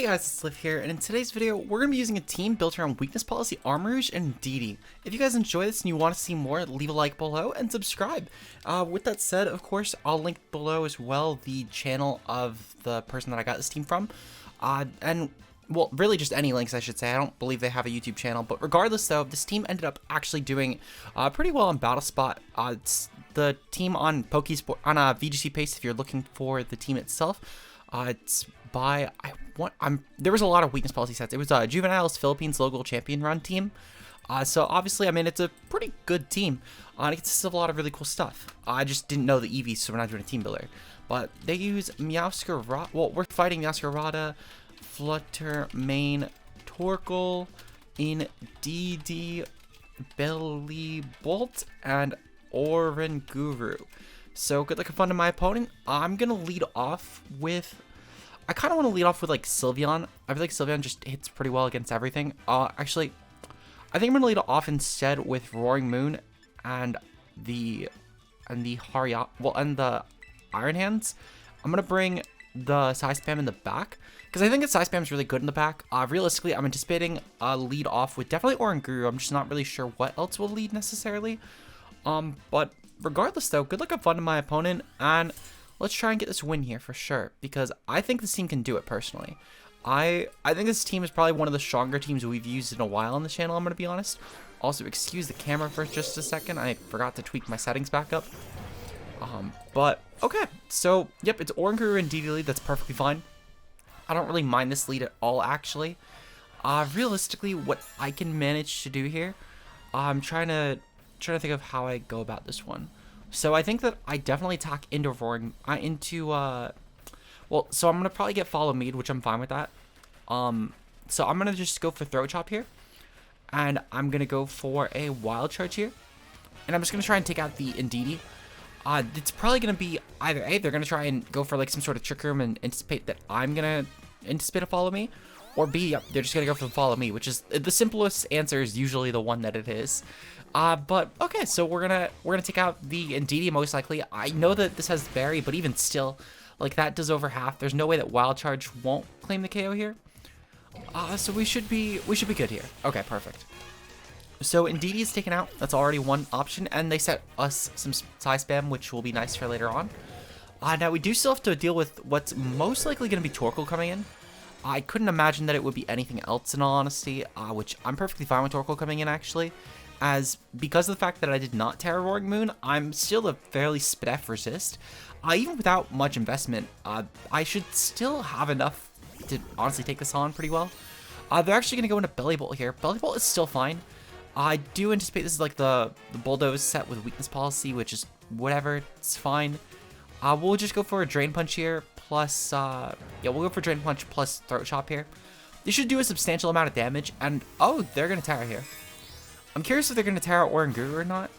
Hey guys, it's Liv here, and in today's video, we're going to be using a team built around Weakness Policy, Armourouge, and DD. If you guys enjoy this and you want to see more, leave a like below and subscribe. With that said, of course, I'll link below as well the channel of the person that I got this team from. Well, really just any links, I should say. I don't believe they have a YouTube channel, but regardless though, this team ended up actually doing pretty well on Battle Spot. It's the team on Pokesport, on VGC Pace if you're looking for the team itself. It's by, there was a lot of Weakness Policy sets. It was Juvenile's Philippines Local Champion Run team. So obviously, I mean, it's a pretty good team. It consists of a lot of really cool stuff. I just didn't know the EVs, so we're not doing a team builder. But they use Meowscarada, well, we're fighting Meowscarada, Flutter, Main, Torkoal, in DD, Belly Bolt, and Oranguru. So good luck and fun to my opponent. I'm gonna lead off with, I kind of want to lead off with like Sylveon. I feel like Sylveon just hits pretty well against everything. Actually, I think I'm gonna lead off instead with Roaring Moon and the Hariyama, well, and the Iron Hands. I'm gonna bring the Psy Spam in the back because I think the Psy Spam is really good in the back. Realistically, I'm anticipating a lead off with definitely Oranguru. I'm just not really sure what else will lead necessarily. But regardless though, good luck and fun to my opponent, and let's try and get this win here for sure, because I think this team can do it personally. I think this team is probably one of the stronger teams we've used in a while on the channel, I'm going to be honest. Also, excuse the camera for just a second. I forgot to tweak my settings back up. But, okay. So, yep, it's Oranguru and DD lead. That's perfectly fine. I don't really mind this lead at all, actually. Realistically, what I can manage to do here, I'm trying to think of how I go about this one. So I think that I definitely attack into Roaring, well, so I'm going to probably get Follow Mead, which I'm fine with that. So I'm going to just go for Throat Chop here. And I'm going to go for a Wild Charge here. And I'm just going to try and take out the Indeedee. It's probably going to be either A, they're going to try and go for like some sort of Trick Room and anticipate that I'm going to anticipate a Follow Me. Or B, yep, they're just going to go for the Follow Me, which is the simplest answer is usually the one that it is. But okay, so we're gonna take out the Indeedee most likely. I know that this has Berry, but even still, like that does over half. There's no way that Wild Charge won't claim the KO here. So we should be good here. Okay, perfect. So Indeedee is taken out. That's already one option, and they set us some Psy Spam, which will be nice for later on. Now we do still have to deal with what's most likely gonna be Torkoal coming in. I couldn't imagine that it would be anything else in all honesty, which I'm perfectly fine with Torkoal coming in actually. As because of the fact that I did not Terra Roaring Moon, I'm still a fairly SPDEF resist. Even without much investment, I should still have enough to honestly take this on pretty well. They're actually going to go into Belly Bolt here. Belly Bolt is still fine. I do anticipate this is like the Bulldoze set with Weakness Policy, which is whatever, it's fine. We'll just go for a Drain Punch here, plus, yeah, we'll go for Drain Punch plus Throat Chop here. This should do a substantial amount of damage, and oh, they're going to Terra here. I'm curious if they're going to Terra Oranguru or not.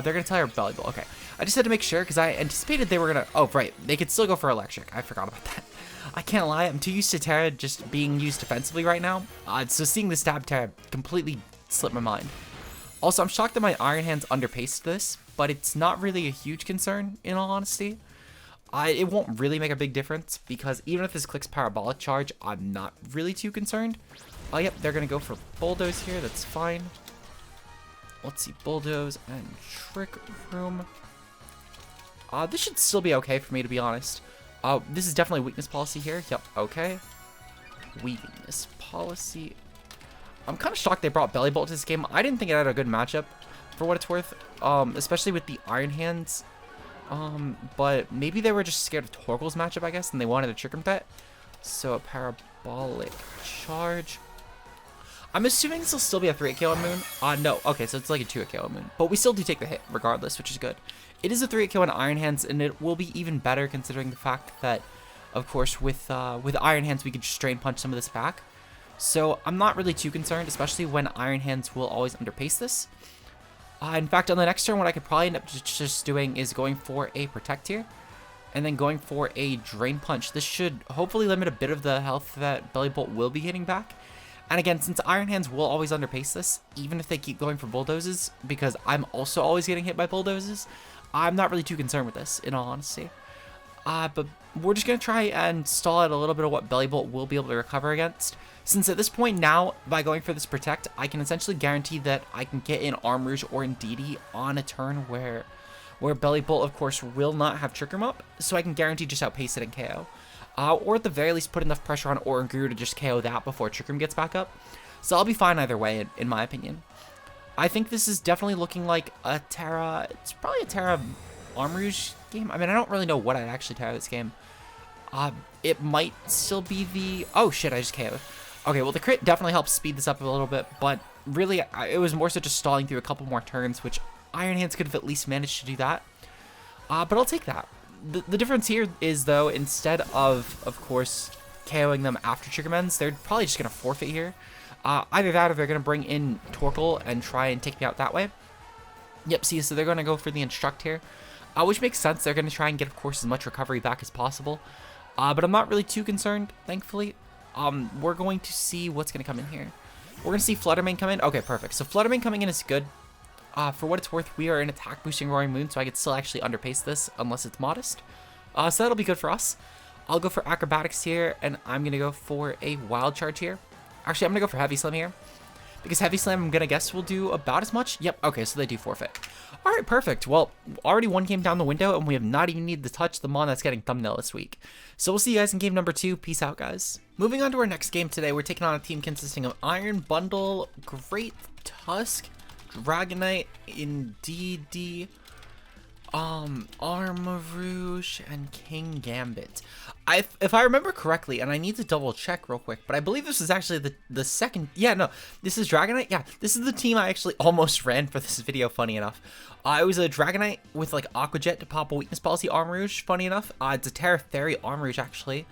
They're going to Terra Belly Bolt. Okay. I just had to make sure because I anticipated they were going to... Oh, right. They could still go for Electric. I forgot about that. I can't lie. I'm too used to Terra just being used defensively right now. So seeing the stab Terra completely slipped my mind. Also, I'm shocked that my Iron Hands underpaced this, but it's not really a huge concern, in all honesty. It won't really make a big difference because even if this clicks Parabolic Charge, I'm not really too concerned. Oh, yep. They're going to go for Bulldoze here. That's fine. Let's see, Bulldoze and Trick Room. This should still be okay for me, to be honest. This is definitely Weakness Policy here. Yep, okay. Weakness Policy. I'm kind of shocked they brought Belly Bolt to this game. I didn't think it had a good matchup, for what it's worth. Especially with the Iron Hands. But maybe they were just scared of Torkoal's matchup, I guess, and they wanted a Trick Room bet. So, a Parabolic Charge. I'm assuming this will still be a 3-hit KO on Moon. No. Okay, so it's like a 2-hit KO on Moon. But we still do take the hit regardless, which is good. It is a 3-hit KO on Iron Hands, and it will be even better considering the fact that, of course, with Iron Hands, we could just Drain Punch some of this back. So I'm not really too concerned, especially when Iron Hands will always underpace this. In fact, on the next turn, what I could probably end up just doing is going for a Protect here, and then going for a Drain Punch. This should hopefully limit a bit of the health that Belly Bolt will be getting back. And again, since Iron Hands will always underpace this, even if they keep going for Bulldozes, because I'm also always getting hit by Bulldozes, I'm not really too concerned with this, in all honesty. But we're just going to try and stall out a little bit of what Belly Bolt will be able to recover against. Since at this point now, by going for this Protect, I can essentially guarantee that I can get in Arm Rouge or Indeedee on a turn where Belly Bolt, of course, will not have Trick Room up, so I can guarantee just outpace it and KO. Or at the very least, put enough pressure on Oranguru to just KO that before Trick Room gets back up. So I'll be fine either way, in my opinion. I think this is definitely looking like a Terra. It's probably a Terra Arm Rouge game. I mean, I don't really know what I'd actually Terra this game. It might still be the... Oh, shit, I just KO'd. Okay, well, the crit definitely helps speed this up a little bit, but really, it was more so just stalling through a couple more turns, which Iron Hands could have at least managed to do that. But I'll take that. The difference here is, though, instead of course, KOing them after Triggermans, they're probably just going to forfeit here. Either that or they're going to bring in Torkoal and try and take me out that way. Yep, see, so they're going to go for the Instruct here, which makes sense. They're going to try and get, of course, as much recovery back as possible. But I'm not really too concerned, thankfully. We're going to see what's going to come in here. We're going to see Fluttermane come in. Okay, perfect. So Fluttermane coming in is good. For what it's worth, we are in attack boosting Roaring Moon, so I could still actually underpace this unless it's modest. So that'll be good for us. I'll go for Acrobatics here, and I'm going to go for a Wild Charge here. Actually, I'm going to go for Heavy Slam here, because Heavy Slam, I'm going to guess, will do about as much. Yep, okay, so they do forfeit. All right, perfect. Well, already one game down the window, and we have not even needed to touch the mon that's getting thumbnail this week. So we'll see you guys in game number 2. Peace out, guys. Moving on to our next game today, we're taking on a team consisting of Iron Bundle, Great Tusk, Dragonite, Indeedee, Armor Rouge, and King Gambit. If I remember correctly, and I need to double check real quick, but I believe this is actually the second. Yeah, no, this is Dragonite. Yeah, this is the team I actually almost ran for this video. Funny enough, it was a Dragonite with like Aqua Jet to pop a Weakness Policy Arm Rouge. Funny enough, it's a Terra Fairy Arm Rouge actually.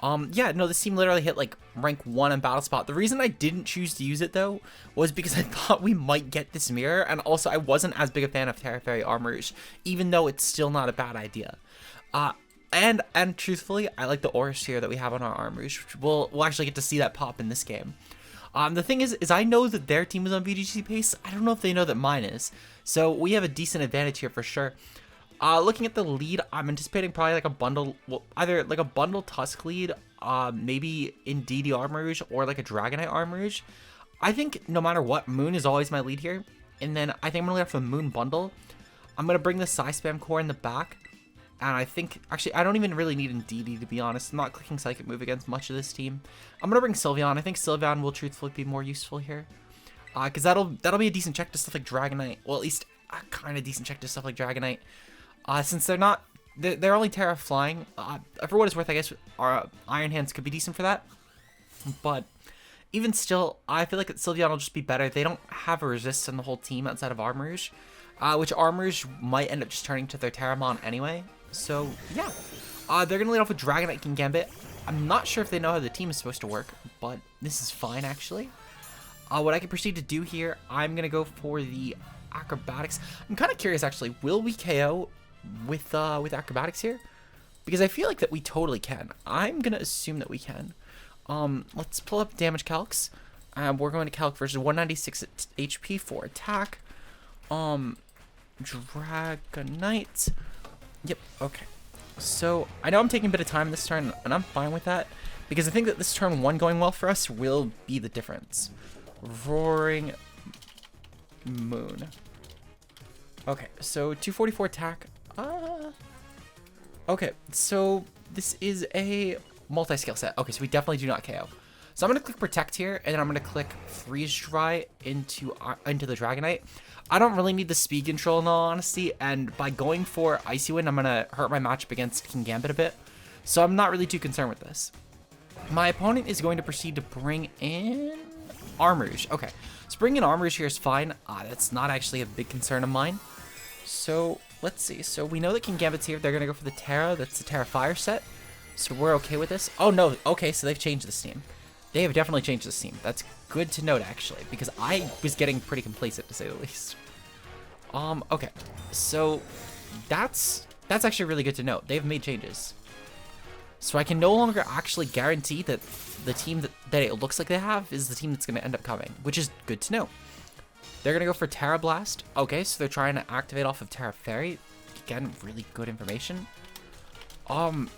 Yeah, no, this team literally hit like rank 1 in Battle Spot. The reason I didn't choose to use it though was because I thought we might get this mirror, and also I wasn't as big a fan of Terra Fairy Arm Rouge, even though it's still not a bad idea. And truthfully, I like the Aura Sphere that we have on our Arm Rouge, which we'll actually get to see that pop in this game. The thing is I know that their team is on VGC pace. I don't know if they know that mine is, so we have a decent advantage here for sure. Looking at the lead, I'm anticipating probably like a bundle, well, either like a bundle Tusk lead, maybe Indeedee Arm Rouge, or like a Dragonite Arm Rouge. I think no matter what, Moon is always my lead here. And then I think I'm going to go for the Moon bundle. I'm going to bring the Psy Spam core in the back. And I think, actually, I don't even really need Indeedee, to be honest. I'm not clicking Psychic Move against much of this team. I'm going to bring Sylveon. I think Sylveon will truthfully be more useful here. Because that'll be a decent check to stuff like Dragonite. Well, at least a kind of decent check to stuff like Dragonite. Since they're only Terra Flying, for what it's worth, I guess our Iron Hands could be decent for that. But even still, I feel like Sylveon will just be better. They don't have a resist in the whole team outside of Arm Rouge, which Arm Rouge might end up just turning to their Terramon anyway. So, yeah. They're going to lead off with Dragonite King Gambit. I'm not sure if they know how the team is supposed to work, but this is fine, actually. What I can proceed to do here, I'm going to go for the Acrobatics. I'm kind of curious, actually. Will we KO with Acrobatics here? Because I feel like that we totally can. I'm going to assume that we can. Let's pull up damage calcs. We're going to calc versus 196 HP for attack. Dragonite. Yep, okay. So, I know I'm taking a bit of time this turn, and I'm fine with that, because I think that this turn 1 going well for us will be the difference. Roaring Moon. Okay, so 244 attack. Okay, so this is a multi-skill set. Okay, so we definitely do not KO. So I'm going to click Protect here, and then I'm going to click Freeze Dry into the Dragonite. I don't really need the speed control in all honesty, and by going for Icy Wind, I'm going to hurt my matchup against King Gambit a bit. So I'm not really too concerned with this. My opponent is going to proceed to bring in Arm Rouge. Okay, so bringing in Arm Rouge here is fine. That's not actually a big concern of mine. So let's see. So we know that King Gambit's here. They're going to go for the Terra. That's the Terra Fire set. So we're okay with this. Oh, no. Okay, so they've changed this team. They have definitely changed this team. That's good to note, actually, because I was getting pretty complacent, to say the least. Okay. So that's actually really good to note. They've made changes. So I can no longer actually guarantee that the team that it looks like they have is the team that's going to end up coming, which is good to know. They're going to go for Terra Blast. Okay, so they're trying to activate off of Terra Fairy. Again, really good information.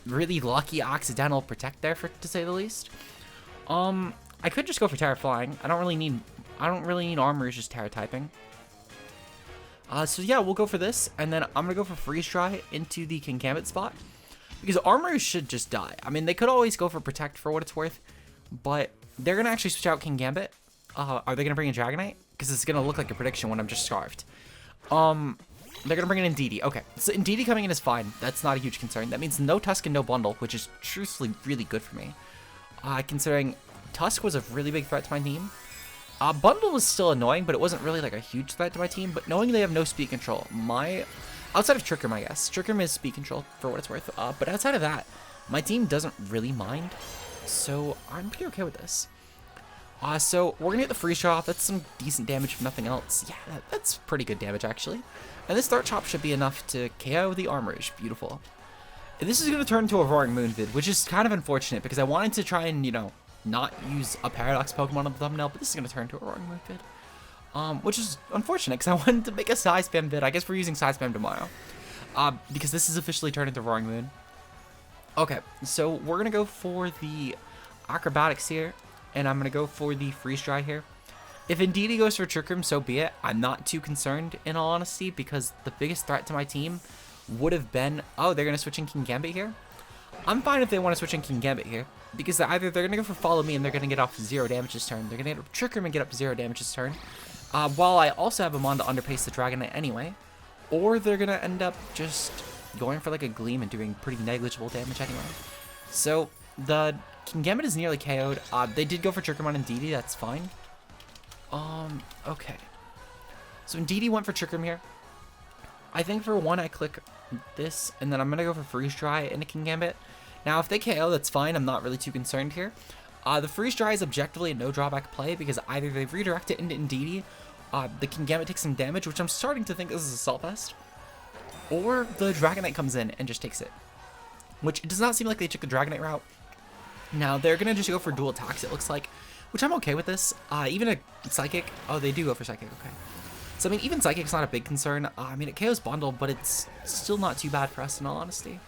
really lucky accidental protect there, to say the least. I could just go for Terra Flying. I don't really need Armor, just Terra typing. So yeah, we'll go for this, and then I'm gonna go for Freeze Dry into the King Gambit spot, because Armor should just die. I mean, they could always go for Protect for what it's worth, but they're gonna actually switch out King Gambit. Are they gonna bring in Dragonite? Because it's gonna look like a prediction when I'm just Scarfed. They're gonna bring in Indeedee. Okay, so Indeedee coming in is fine. That's not a huge concern. That means no Tusk and no Bundle, which is truthfully really good for me. Considering Tusk was a really big threat to my team. Bundle was still annoying, but it wasn't really like a huge threat to my team. But knowing they have no speed control, outside of Trick Room, I guess. Trick Room is speed control for what it's worth. But outside of that, my team doesn't really mind. So I'm pretty okay with this. So we're gonna get the Freeze Shot off. That's some decent damage if nothing else. Yeah, that's pretty good damage actually. And this Throat Chop should be enough to KO the Armorish. Beautiful. And this is gonna turn into a Roaring Moon vid, which is kind of unfortunate because I wanted to try and, you know, not use a Paradox Pokemon on the thumbnail, but this is gonna turn into a Roaring Moon vid. Which is unfortunate because I wanted to make a Side Spam vid. I guess we're using Side Spam tomorrow. Because this is officially turned into Roaring Moon. Okay, so we're gonna go for the Acrobatics here. And I'm going to go for the Freeze Dry here. If Indeedee goes for Trick Room, so be it. I'm not too concerned, in all honesty, because the biggest threat to my team would have been... Oh, they're going to switch in King Gambit here? I'm fine if they want to switch in King Gambit here, because either they're going to go for Follow Me and they're going to get off 0 damage this turn. They're going to get Trick Room and get up 0 damage this turn, while I also have them on to underpace the Dragonite anyway. Or they're going to end up just going for like a Gleam and doing pretty negligible damage anyway. So, the... King Gambit is nearly KO'd. They did go for Trick Room on Indeedee, that's fine. Okay. So Indeedee went for Trick Room here. I think for one I click this, and then I'm gonna go for Freeze Dry into King Gambit. Now if they KO, that's fine, I'm not really too concerned here. The Freeze Dry is objectively a no drawback play, because either they redirect it into Indeedee, the King Gambit takes some damage, which I'm starting to think this is Assault Vest, or the Dragonite comes in and just takes it. Which it does not seem like they took the Dragonite route. Now, they're going to just go for dual attacks, it looks like, which I'm okay with this. Even a Psychic. Oh, they do go for Psychic, okay. So, I mean, even Psychic's not a big concern. I mean, it KOs Bundle, but it's still not too bad for us, in all honesty.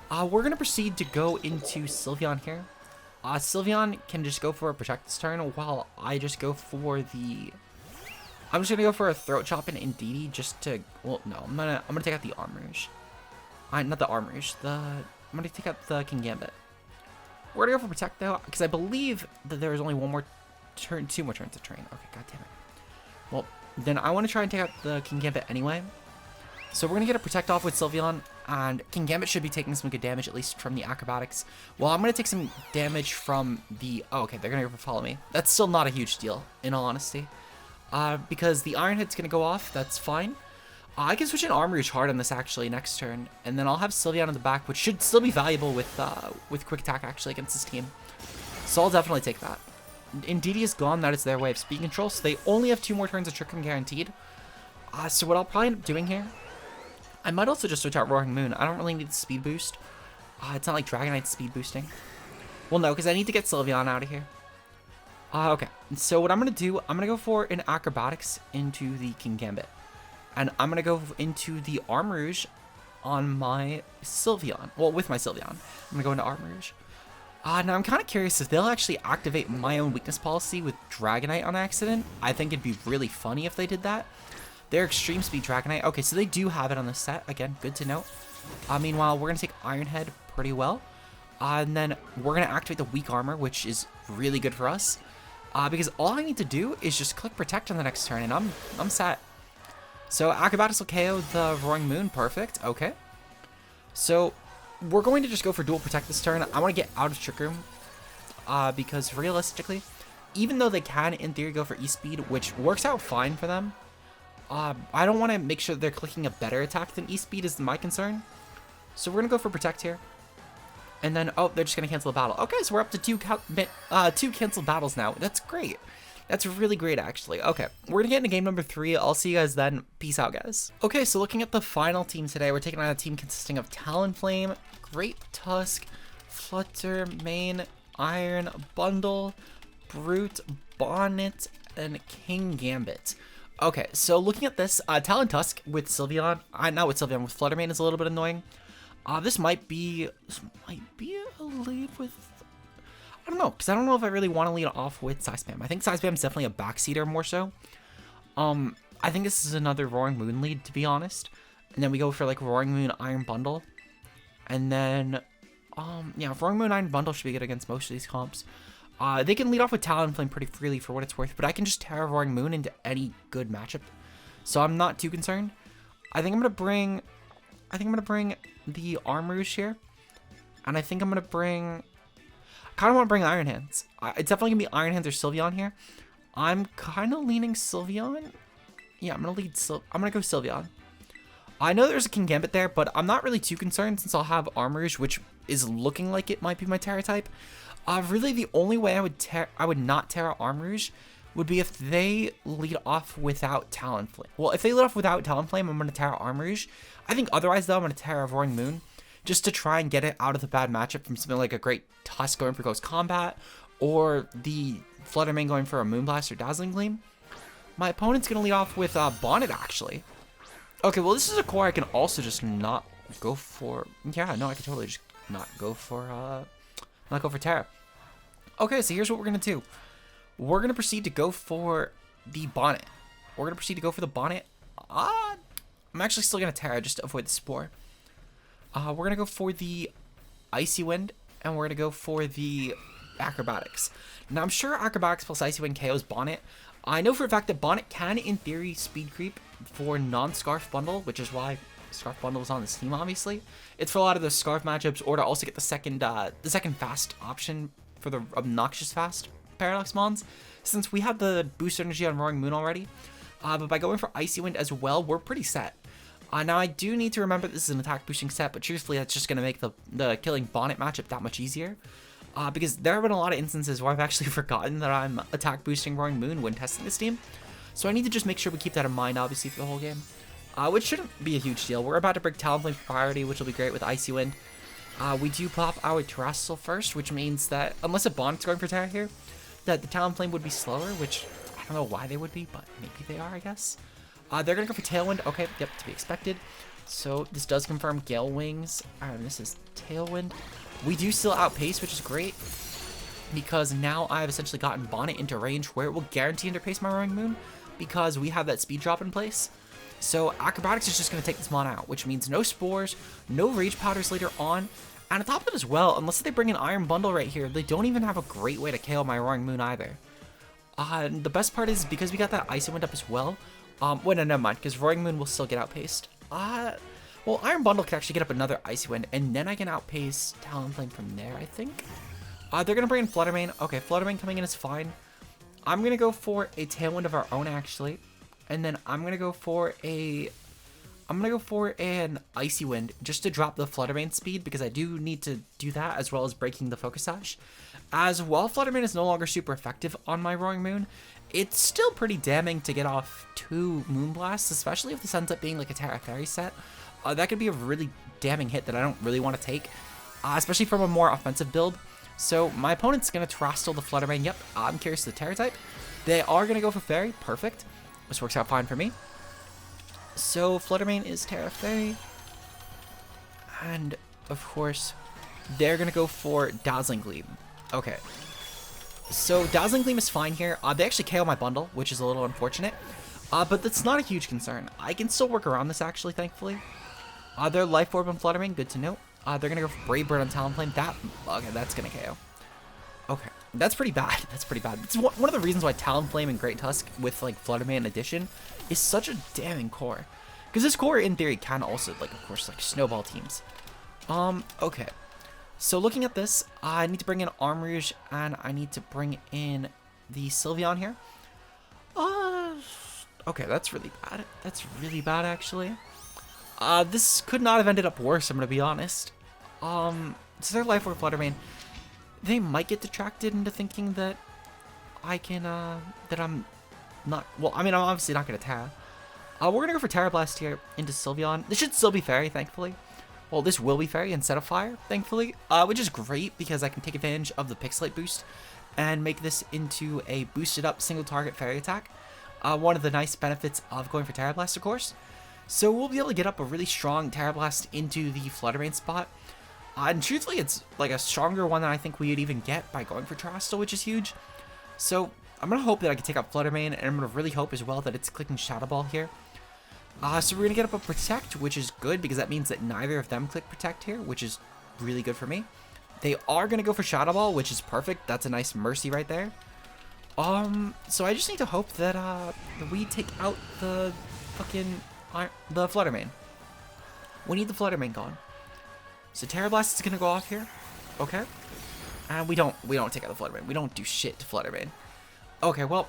We're going to proceed to go into Sylveon here. Sylveon can just go for a Protect this turn, while I just go for the... I'm just going to go for a Throat Chop and Indeedee just to... Well, no, I'm gonna take out the Armorish. Not the Armorish. I'm going to take out the King Gambit. We're gonna go for Protect though, because I believe that there is only one more turn, 2 more turns to train. Okay, god damn it. Well, then I want to try and take out the King Gambit anyway. So we're gonna get a Protect off with Sylveon, and King Gambit should be taking some good damage, at least from the Acrobatics. Well, I'm gonna take some damage from the... Oh, okay, they're gonna go for Follow Me. That's still not a huge deal, in all honesty. Because the Iron Head's gonna go off, that's fine. I can switch in Armorish hard on this actually next turn, and then I'll have Sylveon in the back, which should still be valuable with Quick Attack actually against this team. So I'll definitely take that. Indeedee is gone, that is their way of speed control, so they only have 2 more turns of Trick Room guaranteed. So what I'll probably end up doing here, I might also just switch out Roaring Moon. I don't really need the speed boost. It's not like Dragonite's speed boosting. Well, no, because I need to get Sylveon out of here. Okay, so what I'm going to do, I'm going to go for an Acrobatics into the King Gambit. And I'm going to go into the Armourouge on my Sylveon. Well, with my Sylveon. I'm going to go into Armourouge. Now, I'm kind of curious if they'll actually activate my own weakness policy with Dragonite on accident. I think it'd be really funny if they did that. They're Extreme Speed Dragonite. Okay, so they do have it on the set. Again, good to know. Meanwhile, we're going to take Iron Head pretty well. And then we're going to activate the Weak Armor, which is really good for us. Because all I need to do is just click Protect on the next turn, and I'm set. So Acrobatics will KO the Roaring Moon. Perfect. Okay. So we're going to just go for dual Protect this turn. I want to get out of Trick Room. Because realistically, even though they can, in theory, go for E-Speed, which works out fine for them, I don't want to make sure they're clicking a better attack than E-Speed is my concern. So we're going to go for Protect here. And then, oh, they're just going to cancel a battle. Okay, so we're up to two canceled battles now. That's great. That's really great, actually. Okay, we're going to get into game number 3. I'll see you guys then. Peace out, guys. Okay, so looking at the final team today, we're taking on a team consisting of Talonflame, Great Tusk, Flutter, Mane, Iron, Bundle, Brute, Bonnet, and King Gambit. Okay, so looking at this, Talon Tusk with Sylveon, not with Sylveon, with Fluttermane is a little bit annoying. This might be a lead with, I don't know, because I don't know if I really want to lead off with Side Spam. I think Side Spam is definitely a backseater more so. I think this is another Roaring Moon lead, to be honest. And then we go for like Roaring Moon Iron Bundle. And then, yeah, Roaring Moon Iron Bundle should be good against most of these comps. They can lead off with Talonflame pretty freely for what it's worth, but I can just Terra Roaring Moon into any good matchup. So I'm not too concerned. I think I'm gonna bring the Armrouge here. And I think I'm gonna bring, I kinda wanna bring Iron Hands. It's definitely gonna be Iron Hands or Sylveon here. I'm kinda leaning Sylveon. Yeah, I'm gonna go Sylveon. I know there's a King Gambit there, but I'm not really too concerned since I'll have Armrouge, which is looking like it might be my Terra type. Really, the only way I would not Terra Armrouge would be if they lead off without Talonflame. Well, if they lead off without Talonflame, I'm going to Terra Armrouge. I think otherwise, though, I'm going to Terra Roaring Moon, just to try and get it out of the bad matchup from something like a Great Tusk going for Ghost Combat, or the Fluttermane going for a Moonblast or Dazzling Gleam. My opponent's going to lead off with Bonnet, actually. Okay, well, this is a core I can also just not go for. Yeah, no, I can totally just not go for Terra. Okay, so here's what we're going to do. We're going to proceed to go for the Bonnet. I'm actually still going to Terra just to avoid the Spore. We're going to go for the Icy Wind, and we're going to go for the Acrobatics. Now, I'm sure Acrobatics plus Icy Wind KOs Bonnet. I know for a fact that Bonnet can, in theory, speed creep for non-Scarf Bundle, which is why Scarf Bundle is on this team, obviously. It's for a lot of the Scarf matchups, or to also get the second fast option for the obnoxious fast Paradox Mons, since we have the boost energy on Roaring Moon already. But by going for Icy Wind as well, we're pretty set. Now, I do need to remember this is an attack boosting set, but truthfully, that's just going to make the killing Bonnet matchup that much easier. Because there have been a lot of instances where I've actually forgotten that I'm attack boosting Roaring Moon when testing this team. So I need to just make sure we keep that in mind, obviously, for the whole game. Which shouldn't be a huge deal. We're about to break Talonflame for priority, which will be great with Icy Wind. We do pop our Terrestrial first, which means that, unless a Bonnet's going for Terra here, that the Talonflame would be slower, which I don't know why they would be, but maybe they are, I guess. They're going to go for Tailwind. Okay, yep, to be expected. So this does confirm Gale Wings, and this is Tailwind. We do still outpace, which is great, because now I've essentially gotten Bonnet into range where it will guarantee interpace my Roaring Moon, because we have that speed drop in place. So Acrobatics is just going to take this mon out, which means no Spores, no Rage Powders later on, and on top of it as well, unless they bring an Iron Bundle right here, they don't even have a great way to KO my Roaring Moon either. The best part is, because we got that Icy Wind up as well, wait, no, never mind, because Roaring Moon will still get outpaced. Well, Iron Bundle can actually get up another Icy Wind, and then I can outpace Talonflame from there, I think. They're going to bring in Fluttermane. Okay, Fluttermane coming in is fine. I'm going to go for a Tailwind of our own, actually. And then I'm going to go for an Icy Wind just to drop the Fluttermane speed, because I do need to do that as well as breaking the Focus Sash. As while Fluttermane is no longer super effective on my Roaring Moon, it's still pretty damning to get off 2 Moonblasts, especially if this ends up being like a Terra Fairy set. That could be a really damning hit that I don't really want to take, especially from a more offensive build. So my opponent's going to Terrestrial the Fluttermane. Yep, I'm curious to the Terra type. They are going to go for Fairy. Perfect. This works out fine for me. So Fluttermane is Terra Fairy. And, of course, they're going to go for Dazzling Gleam. Okay. So Dazzling Gleam is fine here. They actually KO my bundle, which is a little unfortunate. But that's not a huge concern. I can still work around this, actually, thankfully. Their Life Orb on Fluttermane, good to know. They're going to go for Brave Bird on Talonflame. Okay, that's going to KO. Okay, that's pretty bad. That's pretty bad. It's one of the reasons why Talonflame and Great Tusk with, like, Fluttermane Edition is such a damning core. Because this core, in theory, can also, like, of course, like, snowball teams. Okay. So looking at this, I need to bring in Armrouge, and I need to bring in the Sylveon here. Okay, that's really bad. That's really bad, actually. This could not have ended up worse, I'm going to be honest. So their Life Orb Fluttermane, they might get detracted into thinking that I can, that I'm not, well, I mean, I'm obviously not going to Terra. We're going to go for Terra Blast here into Sylveon. This should still be Fairy, thankfully. Well, this will be Fairy instead of Fire, thankfully, which is great because I can take advantage of the Pixelate boost and make this into a boosted up single target Fairy attack. One of the nice benefits of going for Terra Blast, of course. So we'll be able to get up a really strong Terra Blast into the Flutter Mane spot. And truthfully, it's like a stronger one than I think we would even get by going for Terastal, which is huge. So I'm going to hope that I can take out Flutter Mane, and I'm going to really hope as well that it's clicking Shadow Ball here. So we're going to get up a Protect, which is good because that means that neither of them click Protect here, which is really good for me. They are going to go for Shadow Ball, which is perfect. That's a nice Mercy right there. So I just need to hope that we take out the fucking the Flutter Mane. We need the Flutter Mane gone. So Terra Blast is going to go off here. Okay. And we don't take out the Flutter Mane. We don't do shit to Flutter Mane. Okay, well,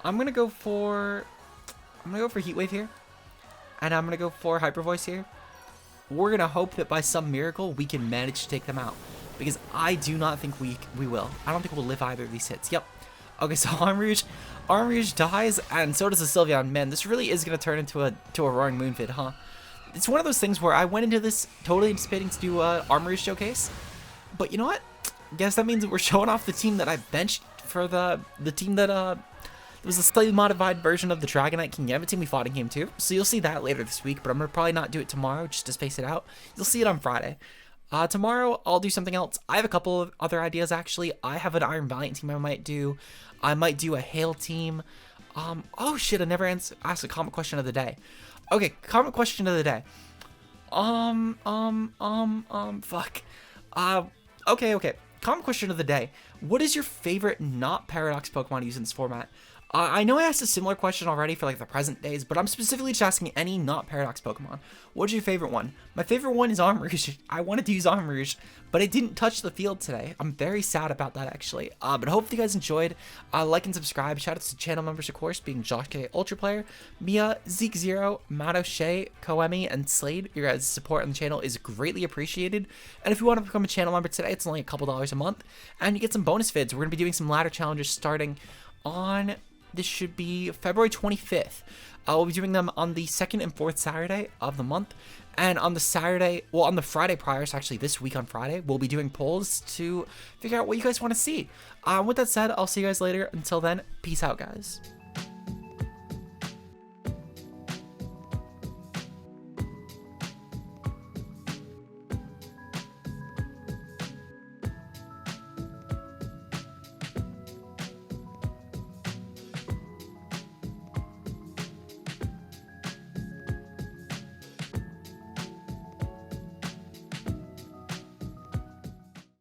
I'm going to go for Heat Wave here. And I'm going to go for Hyper Voice here. We're going to hope that by some miracle we can manage to take them out. Because I do not think we will. I don't think we'll live either of these hits. Yep. Okay, so Armrouge dies, and so does the Sylveon. Man, this really is going to turn into a Roaring Moonfid, huh? It's one of those things where I went into this totally anticipating to do a Armrouge showcase. But you know what? I guess that means that we're showing off the team that I benched for the team that it was a slightly modified version of the Dragonite King Gambit team we fought in Game 2. So you'll see that later this week, but I'm going to probably not do it tomorrow just to space it out. You'll see it on Friday. Tomorrow, I'll do something else. I have a couple of other ideas, actually. I have an Iron Valiant team I might do. I might do a Hail team. Oh shit, I never asked a comment question of the day. Okay, comment question of the day. Fuck. Okay. Comment question of the day. What is your favorite not Paradox Pokemon used in this format? I know I asked a similar question already for like the present days, but I'm specifically just asking any not Paradox Pokemon. What's your favorite one? My favorite one is Armrouge. I wanted to use Armrouge, but it didn't touch the field today. I'm very sad about that, actually. But hopefully you guys enjoyed. Like and subscribe. Shout out to channel members, of course, being Josh K, Ultra Player, Mia, Zeke Zero, Matt O'Shea, Koemi, and Slade. Your guys' support on the channel is greatly appreciated. And if you want to become a channel member today, it's only a couple $1 a month, and you get some bonus vids. We're going to be doing some ladder challenges starting on... This should be February 25th. We'll be doing them on the 2nd and 4th Saturday of the month. And on the on the Friday prior, so actually this week on Friday, we'll be doing polls to figure out what you guys want to see. With that said, I'll see you guys later. Until then, peace out, guys.